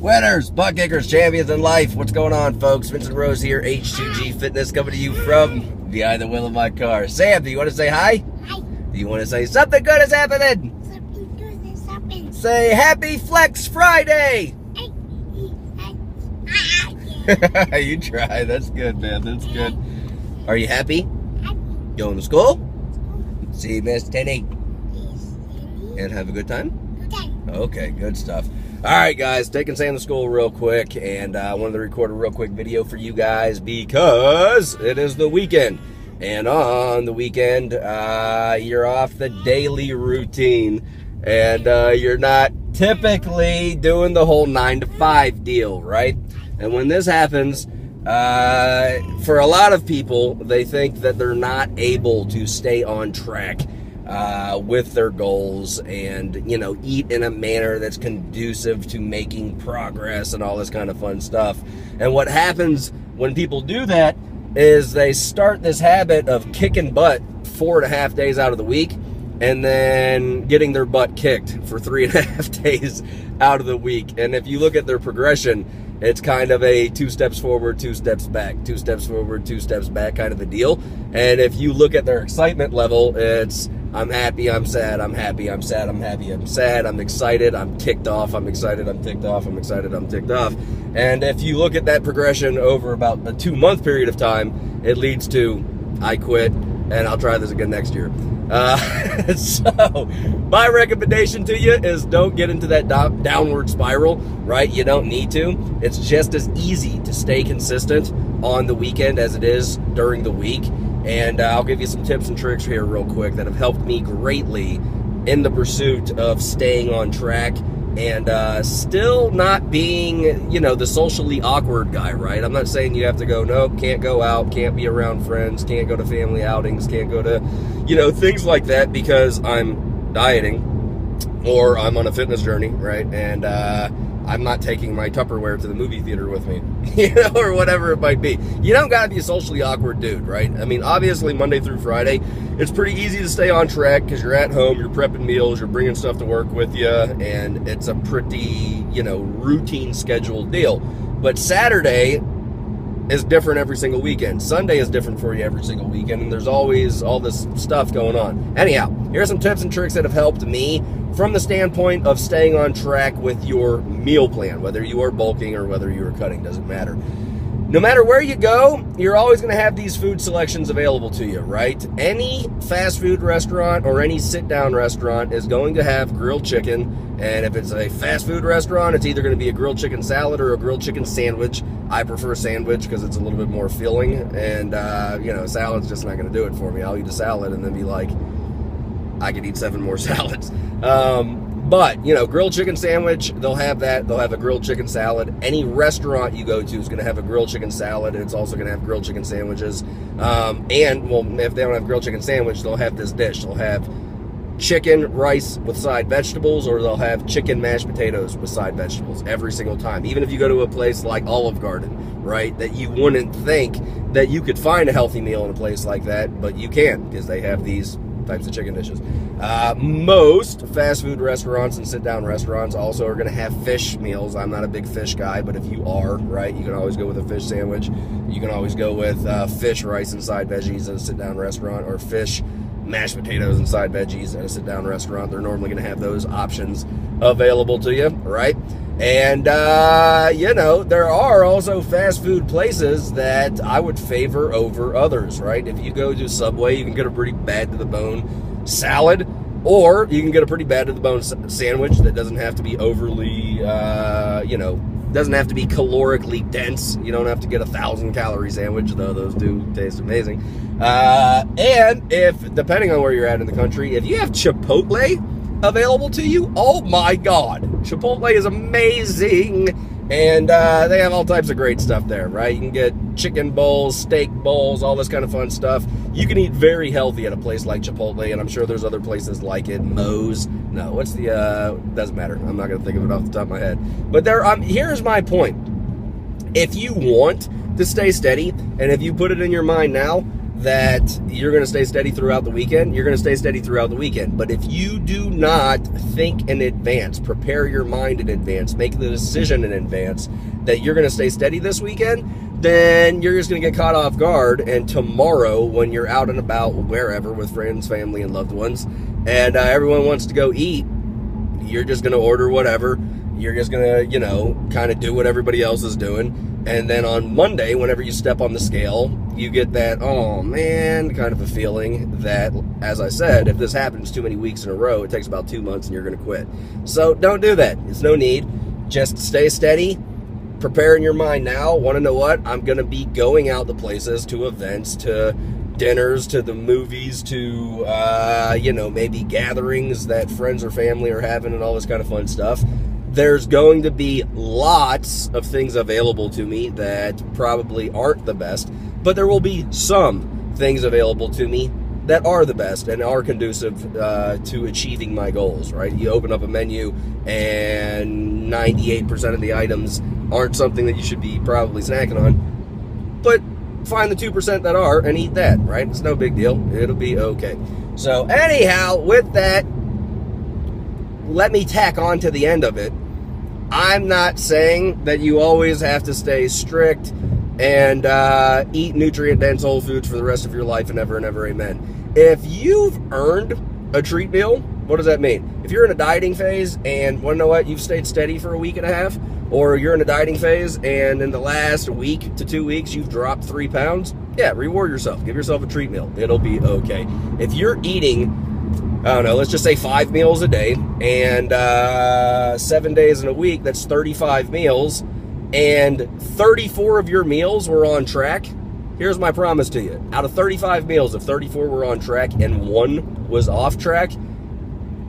Winners, butt kickers, champions in life. What's going on, folks? Vincent Rose here, H2G Fitness, coming to you from behind the wheel of my car. Sam, do you want to say hi? Hi. Do you want to say something good is happening? Something good is happening. Say Happy Flex Friday. You try. That's good, man. That's good. Are you happy? Going to school? See Miss Tenny. And have a good time? Okay, good stuff. All right, guys, taking Sam to school real quick, and I wanted to record a real quick video for you guys because it is the weekend. And on the weekend, you're off the daily routine, and you're not typically doing the whole 9-to-5 deal, right? And when this happens, for a lot of people, they think that they're not able to stay on track with their goals and, you know, eat in a manner that's conducive to making progress and all this kind of fun stuff. And what happens when people do that is they start this habit of kicking butt 4.5 days out of the week and then getting their butt kicked for 3.5 days out of the week. And if you look at their progression, it's kind of a 2 steps forward, 2 steps back, 2 steps forward, 2 steps back kind of a deal. And if you look at their excitement level, it's I'm happy, I'm sad, I'm happy, I'm sad, I'm happy, I'm sad, I'm excited, I'm ticked off, I'm excited, I'm ticked off, I'm excited, I'm ticked off. And if you look at that progression over about a 2-month period of time, it leads to I quit and I'll try this again next year. So my recommendation to you is don't get into that downward spiral, right? You don't need to. It's just as easy to stay consistent on the weekend as it is during the week. And I'll give you some tips and tricks here real quick that have helped me greatly in the pursuit of staying on track and still not being, you know, the socially awkward guy, right? I'm not saying you have to go, nope, can't go out, can't be around friends, can't go to family outings, can't go to, you know, things like that because I'm dieting or I'm on a fitness journey, right? And I'm not taking my Tupperware to the movie theater with me, you know, or whatever it might be. You don't got to be a socially awkward dude, right? I mean, obviously, Monday through Friday, it's pretty easy to stay on track because you're at home, you're prepping meals, you're bringing stuff to work with you, and it's a pretty, you know, routine scheduled deal. But Saturday is different every single weekend. Sunday is different for you every single weekend, and there's always all this stuff going on. Anyhow, here's some tips and tricks that have helped me from the standpoint of staying on track with your meal plan, whether you are bulking or whether you are cutting, doesn't matter. No matter where you go, you're always going to have these food selections available to you, right? Any fast food restaurant or any sit-down restaurant is going to have grilled chicken, and if it's a fast food restaurant, it's either going to be a grilled chicken salad or a grilled chicken sandwich. I prefer sandwich because it's a little bit more filling, and, you know, salad's just not going to do it for me. I'll eat a salad and then be like, I could eat 7 more salads. But, you know, grilled chicken sandwich, they'll have that. They'll have a grilled chicken salad. Any restaurant you go to is going to have a grilled chicken salad, and it's also going to have grilled chicken sandwiches. And, well, if they don't have grilled chicken sandwich, they'll have this dish. They'll have chicken, rice with side vegetables, or they'll have chicken mashed potatoes with side vegetables every single time. Even if you go to a place like Olive Garden, right, that you wouldn't think that you could find a healthy meal in a place like that, but you can because they have these types of chicken dishes. Most fast food restaurants and sit-down restaurants also are going to have fish meals. I'm not a big fish guy, but if you are, right, you can always go with a fish sandwich. You can always go with fish, rice, and side veggies at a sit-down restaurant, or fish, mashed potatoes, and side veggies at a sit-down restaurant. They're normally going to have those options available to you, right? And, you know, there are also fast food places that I would favor over others, right? If you go to Subway, you can get a pretty bad-to-the-bone salad, or you can get a pretty bad-to-the-bone sandwich that doesn't have to be overly, you know, doesn't have to be calorically dense. You don't have to get a 1,000-calorie sandwich, though those do taste amazing. And if, depending on where you're at in the country, if you have Chipotle available to you, oh my God, Chipotle is amazing, and they have all types of great stuff there, right? You can get chicken bowls, steak bowls, all this kind of fun stuff. You can eat very healthy at a place like Chipotle, and I'm sure there's other places like it. Moe's, no, what's the, doesn't matter, I'm not going to think of it off the top of my head, but there, here's my point. If you want to stay steady, and if you put it in your mind now that you're going to stay steady throughout the weekend, you're going to stay steady throughout the weekend. But if you do not think in advance, prepare your mind in advance, make the decision in advance that you're going to stay steady this weekend, then you're just going to get caught off guard. And tomorrow, when you're out and about wherever with friends, family, and loved ones, and everyone wants to go eat, you're just going to order whatever. You're just going to, kind of do what everybody else is doing. And then on Monday, whenever you step on the scale, you get that, oh man, kind of a feeling that, as I said, if this happens too many weeks in a row, it takes about 2 months and you're going to quit. So don't do that. It's no need. Just stay steady. Prepare in your mind now. Want to know what? I'm going to be going out to places, to events, to dinners, to the movies, to, maybe gatherings that friends or family are having and all this kind of fun stuff. There's going to be lots of things available to me that probably aren't the best, but there will be some things available to me that are the best and are conducive to achieving my goals, right? You open up a menu and 98% of the items aren't something that you should be probably snacking on, but find the 2% that are and eat that, right? It's no big deal. It'll be okay. So anyhow, with that, let me tack on to the end of it. I'm not saying that you always have to stay strict and eat nutrient-dense whole foods for the rest of your life and ever and ever, amen. If you've earned a treat meal, what does that mean? If you're in a dieting phase and, want to know what, you've stayed steady for a week and a half, or you're in a dieting phase and in the last week to 2 weeks you've dropped 3 pounds, yeah, reward yourself. Give yourself a treat meal. It'll be okay. If you're eating, I don't know, let's just say 5 meals a day, and 7 days in a week, that's 35 meals, and 34 of your meals were on track, here's my promise to you. Out of 35 meals, if 34 were on track and 1 was off track,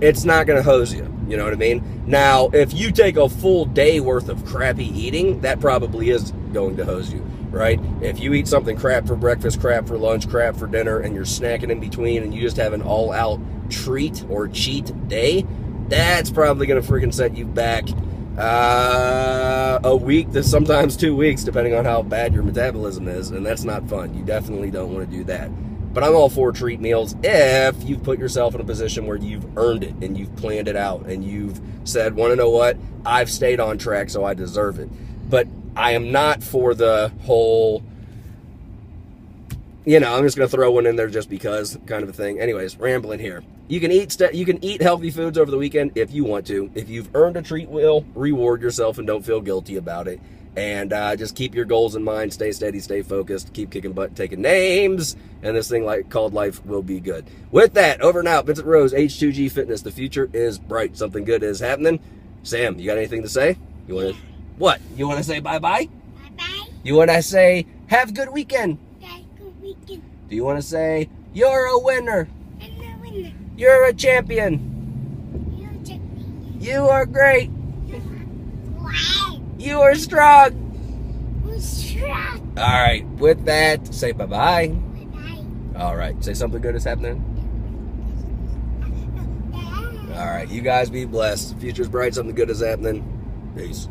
it's not going to hose you. You know what I mean? Now, if you take a full day worth of crappy eating, that probably is going to hose you, right? If you eat something crap for breakfast, crap for lunch, crap for dinner, and you're snacking in between, and you just have an all-out treat or cheat day, that's probably going to freaking set you back a week to sometimes 2 weeks, depending on how bad your metabolism is, and that's not fun. You definitely don't want to do that. But I'm all for treat meals if you've put yourself in a position where you've earned it and you've planned it out and you've said, want to know what? I've stayed on track, so I deserve it. But I am not for the whole, I'm just going to throw one in there just because kind of a thing. Anyways, rambling here. You can eat healthy foods over the weekend if you want to. If you've earned a treat meal, reward yourself and don't feel guilty about it. And just keep your goals in mind. Stay steady, stay focused, keep kicking butt, taking names, and this thing called life will be good. With that, over and out, Vincent Rose, H2G Fitness. The future is bright. Something good is happening. Sam, you got anything to say? You want to? What? You want to say bye-bye? Bye-bye. You want to say, have a good weekend? Have a good weekend. Do you want to say, you're a winner? I'm a winner. You're a champion. You're a champion. You are great. Wow. You are strong. I'm strong. All right, with that, say bye-bye. Bye-bye. All right, say something good is happening. All right, you guys be blessed. Future's bright, something good is happening. Peace.